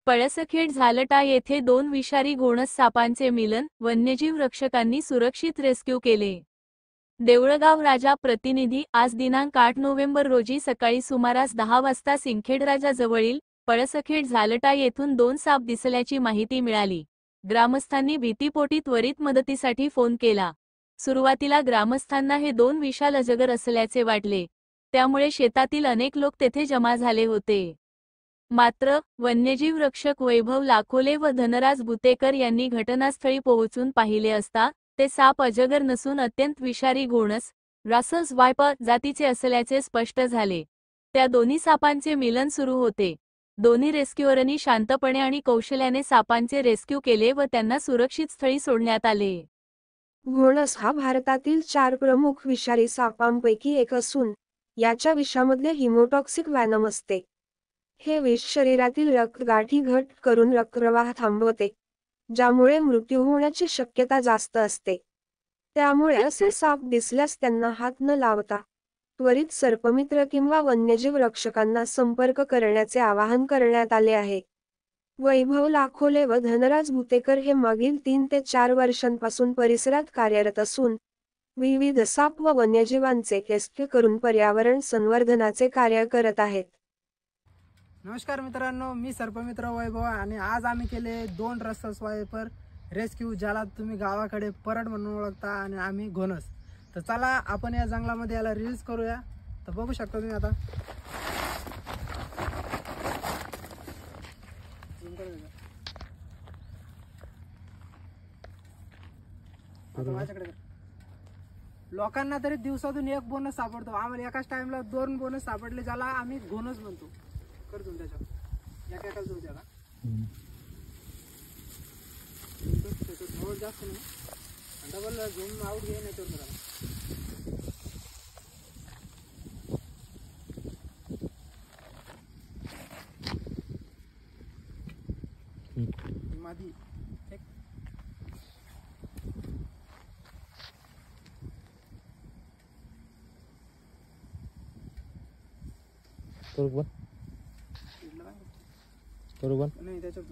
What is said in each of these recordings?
पळसखेड झालटा येथे 2 विषारी घोणस सापांचे मिलन, वन्यजीव रक्षकांनी सुरक्षित रेस्क्यू केले। देऊळगाव राजा प्रतिनिधी आज दिनांक 8 नोव्हेंबर रोजी सकाळी सुमारास 10 वाजता सिंदखेडराजा जवळील पळसखेड झालटा येथून 2 साप दिसल्याची माहिती मिळाली। ग्रामस्थांनी भीतीपोटी त्वरित मदतीसाठी फोन केला। सुरुवातीला ग्रामस्थांना हे 2 विशाल अजगर असल्याचे वाटले, त्यामुळे शेतातील अनेक लोक तेथे जमा झाले होते। मात्र वन्यजीव रक्षक वैभव लाखोले व धनराज बुतेकर यांनी घटनास्थळी पोहोचून पाहिले असता ते साप अजगर नसून अत्यंत विषारी घोणस रासल्स वायपर जातीचे असल्याचे स्पष्ट झाले। त्या दोन्ही सापांचे मिलन सुरू होते। दोन्ही रेस्क्युअरनी शांतपणे आणि कौशल्याने सापांचे रेस्क्यू केले व त्यांना सुरक्षित स्थळी सोडण्यात आले। घोणस हा भारतातील 4 प्रमुख विषारी सापांपैकी एक असून याच्या विषामध्ये हिमोटॉक्सिक वॅनम असते। हे विष शरीरातील रक्तगाठी घट करून रक्तप्रवाह थांबवते, ज्यामुळे मृत्यू होण्याची शक्यता जास्त असते। त्यामुळे असे साप दिसल्यास त्यांना हात न लावता त्वरित सर्पमित्र किंवा वन्यजीव रक्षकांना संपर्क करण्याचे आवाहन करण्यात आले आहे। वैभव लाखोले व धनराज बुतेकर हे मागील 3 ते 4 वर्षांपासून परिसरात कार्यरत असून विविध साप व वन्यजीवांचे रेस्क्यू करून पर्यावरण संवर्धनाचे कार्य करत आहेत। नमस्कार मित्रांनो, मी सर्पमित्र वैभव आणि आज आम्ही केले 2 रसल्स वायपर रेस्क्यू, ज्याला तुम्ही गावाकडे परड म्हणून ओळखता आणि आम्ही घोणस। तर चला आपण या जंगलामध्ये याला रिलीज करूया। तर बघू शकता तुम्ही आता माझ्याकडे लोकांना तरी दिवसातून 1 बोनस सापडतो, आम्हाला एकाच टाइमला 2 बोनस सापडले, ज्याला आम्ही घोणस म्हणतो। करतो त्याच्या एकाच जाऊ त्याला जास्त नाही, डबल झूम आउट घे नाही तर मादी बरोबर नाही त्याच्यात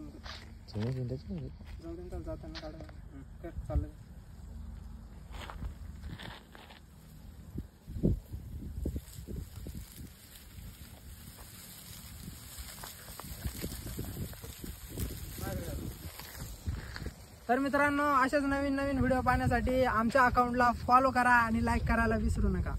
जाऊ दे, जाताना काढा कर चाललं। तर मित्रांनो, अशाच नवीन व्हिडिओ पाहण्यासाठी आमच्या अकाउंटला फॉलो करा आणि लाईक करायला विसरू नका।